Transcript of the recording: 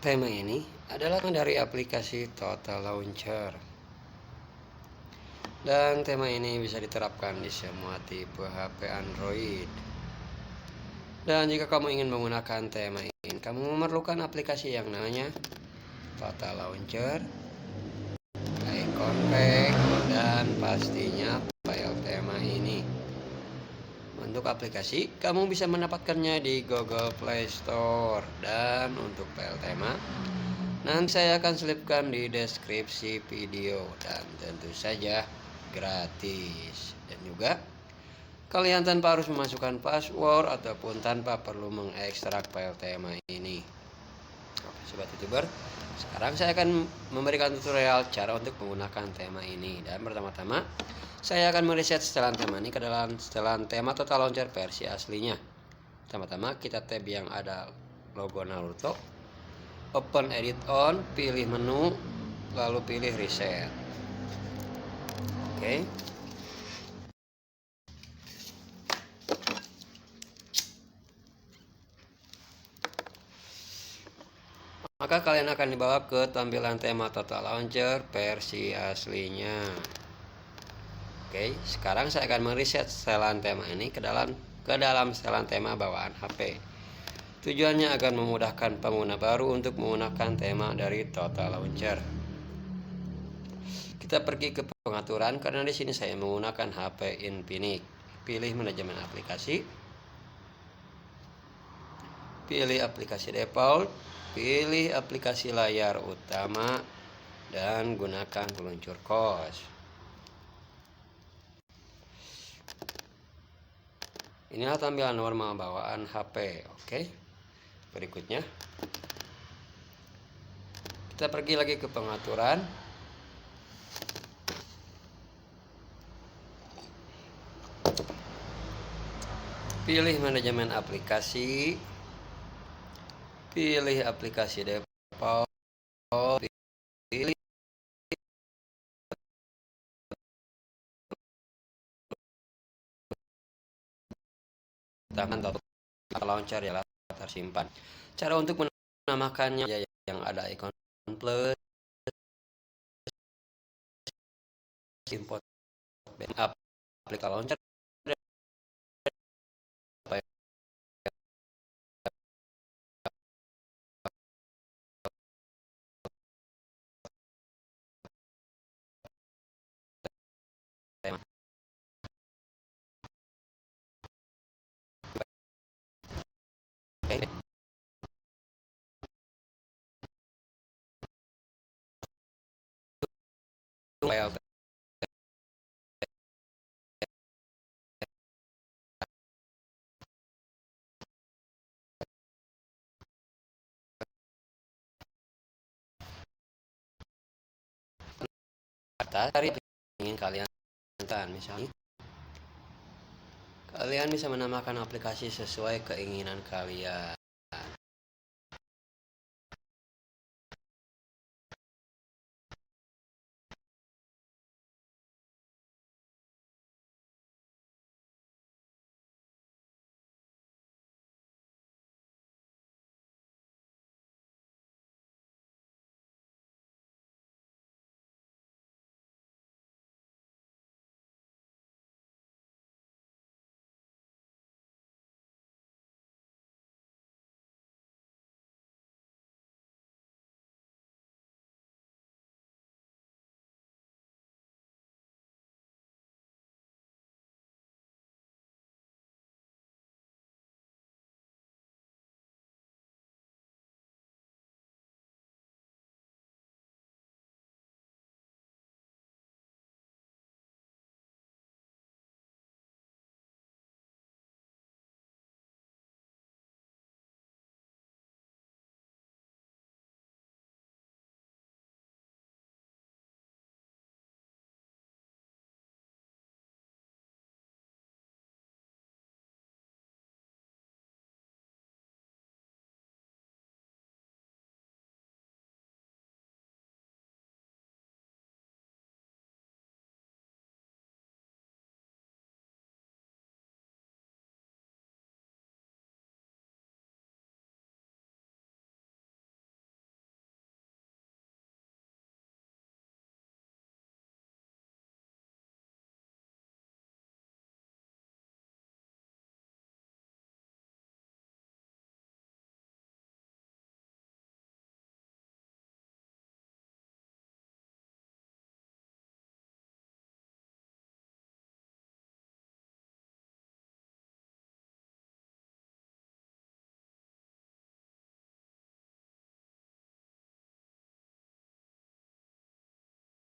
Tema ini adalah dari aplikasi Total Launcher. Dan tema ini bisa diterapkan di semua tipe HP Android. Dan jika kamu ingin menggunakan tema ini, kamu memerlukan aplikasi yang namanya Total Launcher, icon pack, dan pastinya file tema ini. Untuk aplikasi, kamu bisa mendapatkannya di Google Play Store. Dan untuk file tema, nanti saya akan selipkan di deskripsi video. Dan tentu saja gratis. Dan juga kalian tanpa harus memasukkan password ataupun tanpa perlu mengekstrak file tema ini. Oke, sobat youtuber, sekarang saya akan memberikan tutorial cara untuk menggunakan tema ini. Dan pertama-tama saya akan mereset setelan tema ini ke dalam setelan tema Total Launcher versi aslinya. Pertama-tama kita tab yang ada logo Naruto, open edit on, pilih menu, lalu pilih reset. Oke. Maka kalian akan dibawa ke tampilan tema Total Launcher versi aslinya. Oke, sekarang saya akan mereset setelan tema ini ke dalam setelan tema bawaan HP. Tujuannya agar memudahkan pengguna baru untuk menggunakan tema dari Total Launcher. Kita pergi ke pengaturan karena di sini saya menggunakan HP Infinix. Pilih manajemen aplikasi. Pilih aplikasi default, pilih aplikasi layar utama, dan gunakan peluncur kos. Inilah tampilan normal bawaan HP. Oke. Berikutnya kita pergi lagi ke pengaturan. Pilih manajemen aplikasi. Pilih aplikasi default. Pilih Total Launcher yang tersimpan. Cara untuk menamakannya yang ada ikon plus, import aplikasi launcher, file atas dari ingin kalian tekan. Misalnya kalian bisa menamakan aplikasi sesuai keinginan kalian.